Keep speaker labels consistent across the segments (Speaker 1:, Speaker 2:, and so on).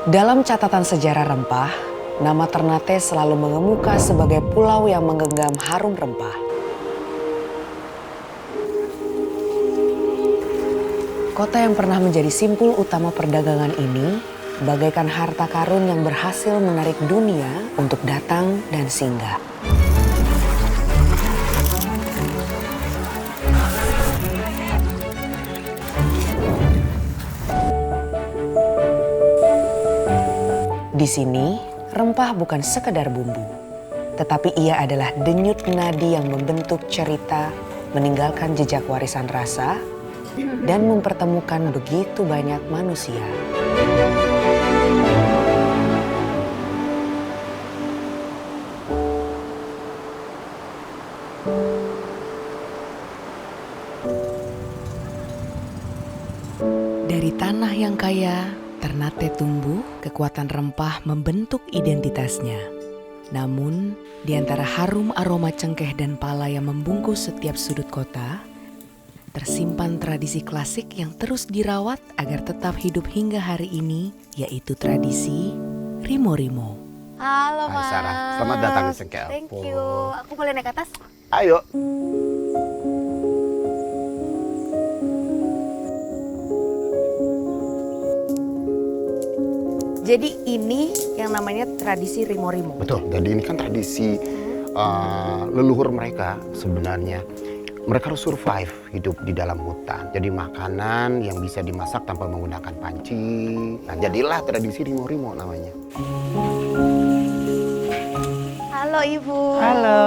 Speaker 1: Dalam catatan sejarah rempah, nama Ternate selalu mengemuka sebagai pulau yang menggenggam harum rempah. Kota yang pernah menjadi simpul utama perdagangan ini, bagaikan harta karun yang berhasil menarik dunia untuk datang dan singgah. Di sini, rempah bukan sekedar bumbu, tetapi ia adalah denyut nadi yang membentuk cerita, meninggalkan jejak warisan rasa, dan mempertemukan begitu banyak manusia. Dari tanah yang kaya, Ternate tumbuh, kekuatan rempah membentuk identitasnya. Namun, di antara harum aroma cengkeh dan pala yang membungkus setiap sudut kota, tersimpan tradisi klasik yang terus dirawat agar tetap hidup hingga hari ini, yaitu tradisi Rimo-Rimo.
Speaker 2: Halo
Speaker 3: Hai
Speaker 2: Mas.
Speaker 3: Sarah, selamat datang di Cengkeh
Speaker 2: Thank
Speaker 3: Alpo.
Speaker 2: you. Aku boleh naik ke atas?
Speaker 3: Ayo.
Speaker 2: Jadi ini yang namanya tradisi Rimo-Rimo.
Speaker 3: Betul, jadi ini kan tradisi leluhur mereka sebenarnya. Mereka harus survive hidup di dalam hutan. Jadi makanan yang bisa dimasak tanpa menggunakan panci. Nah, jadilah tradisi Rimo-Rimo namanya.
Speaker 2: Halo Ibu.
Speaker 4: Halo.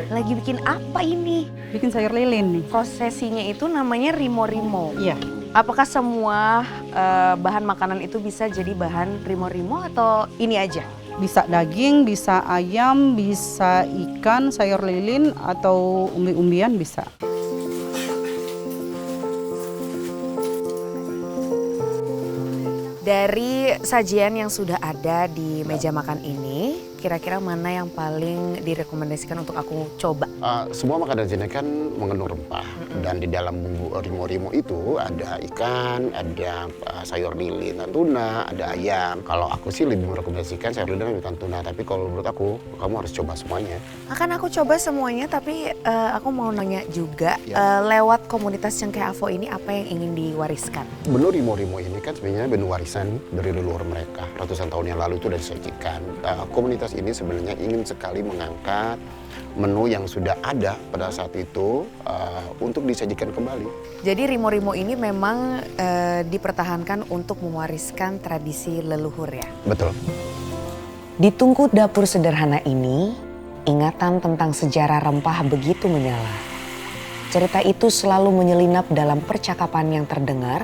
Speaker 2: Lagi bikin apa ini?
Speaker 4: Bikin sayur lilin nih.
Speaker 2: Prosesinya itu namanya Rimo-Rimo.
Speaker 4: Iya.
Speaker 2: Apakah semua bahan makanan itu bisa jadi bahan Rimo-Rimo atau ini aja?
Speaker 4: Bisa daging, bisa ayam, bisa ikan, sayur lilin, atau umbi-umbian bisa.
Speaker 2: Dari sajian yang sudah ada di meja makan ini, kira-kira mana yang paling direkomendasikan untuk aku coba?
Speaker 3: Semua makanan sini kan mengandung rempah. Dan di dalam bumbu Rimo-Rimo itu ada ikan, ada sayur lilin, ikan tuna, ada ayam. Kalau aku sih lebih merekomendasikan sayur lilin dan ikan tuna. Tapi kalau menurut aku, kamu harus coba semuanya.
Speaker 2: Akan aku coba semuanya, tapi aku mau nanya juga lewat komunitas Cengkeh Avo ini apa yang ingin diwariskan?
Speaker 3: Menu Rimo-Rimo ini kan sebenarnya menu warisan dari leluhur mereka. Ratusan tahun yang lalu itu sudah disajikan. Komunitas ini sebenarnya ingin sekali mengangkat menu yang sudah ada pada saat itu untuk disajikan kembali.
Speaker 2: Jadi Rimo-Rimo ini memang dipertahankan untuk mewariskan tradisi leluhur ya?
Speaker 3: Betul.
Speaker 1: Di tungku dapur sederhana ini, ingatan tentang sejarah rempah begitu menyala. Cerita itu selalu menyelinap dalam percakapan yang terdengar.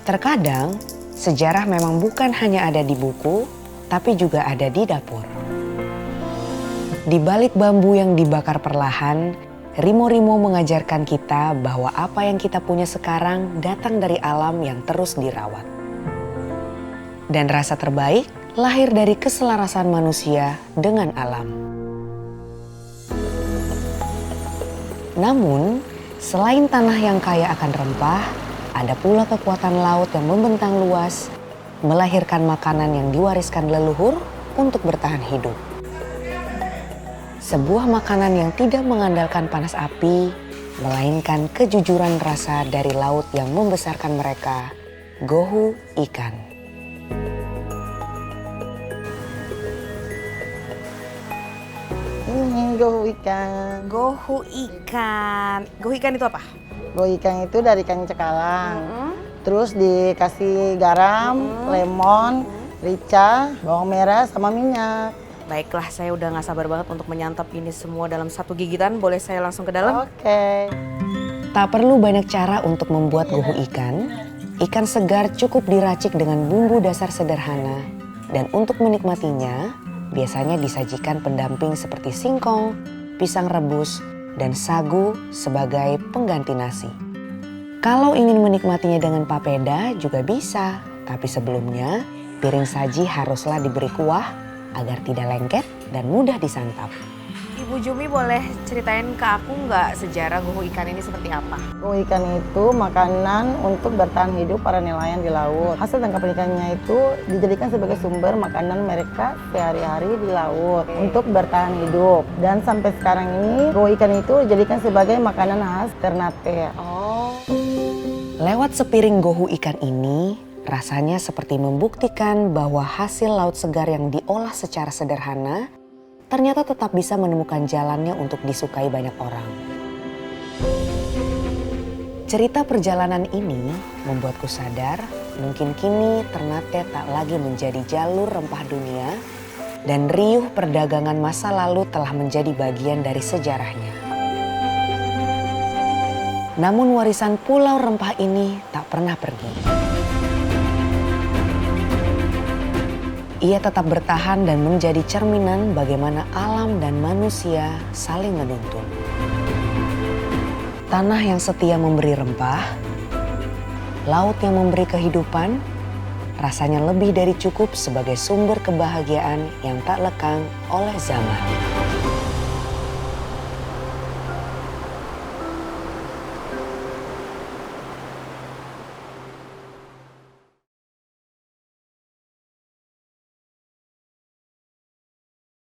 Speaker 1: Terkadang, sejarah memang bukan hanya ada di buku, tapi juga ada di dapur. Di balik bambu yang dibakar perlahan, Rimo-Rimo mengajarkan kita bahwa apa yang kita punya sekarang datang dari alam yang terus dirawat. Dan rasa terbaik lahir dari keselarasan manusia dengan alam. Namun, selain tanah yang kaya akan rempah, ada pula kekuatan laut yang membentang luas, melahirkan makanan yang diwariskan leluhur untuk bertahan hidup. Sebuah makanan yang tidak mengandalkan panas api, melainkan kejujuran rasa dari laut yang membesarkan mereka, gohu ikan.
Speaker 5: Ini gohu ikan.
Speaker 2: Gohu ikan. Gohu ikan itu apa?
Speaker 5: Gohu ikan itu dari ikan cekalang. Terus dikasih garam, lemon, rica, bawang merah, sama minyak.
Speaker 2: Baiklah, saya udah gak sabar banget untuk menyantap ini semua dalam satu gigitan. Boleh saya langsung ke dalam?
Speaker 5: Oke.
Speaker 1: Tak perlu banyak cara untuk membuat gohu ikan. Ikan segar cukup diracik dengan bumbu dasar sederhana. Dan untuk menikmatinya, biasanya disajikan pendamping seperti singkong, pisang rebus, dan sagu sebagai pengganti nasi. Kalau ingin menikmatinya dengan papeda juga bisa, tapi sebelumnya piring saji haruslah diberi kuah agar tidak lengket dan mudah disantap.
Speaker 2: Ibu Bu Jumi boleh ceritain ke aku nggak sejarah gohu ikan ini seperti apa?
Speaker 5: Gohu ikan itu makanan untuk bertahan hidup para nelayan di laut. Hasil tangkapan ikannya itu dijadikan sebagai sumber makanan mereka sehari-hari di laut untuk bertahan hidup. Dan sampai sekarang ini gohu ikan itu dijadikan sebagai makanan khas Ternate.
Speaker 1: Lewat sepiring gohu ikan ini, rasanya seperti membuktikan bahwa hasil laut segar yang diolah secara sederhana ternyata tetap bisa menemukan jalannya untuk disukai banyak orang. Cerita perjalanan ini membuatku sadar mungkin kini Ternate tak lagi menjadi jalur rempah dunia dan riuh perdagangan masa lalu telah menjadi bagian dari sejarahnya. Namun warisan pulau rempah ini tak pernah pergi. Ia tetap bertahan dan menjadi cerminan bagaimana alam dan manusia saling menuntun. Tanah yang setia memberi rempah, laut yang memberi kehidupan, rasanya lebih dari cukup sebagai sumber kebahagiaan yang tak lekang oleh zaman.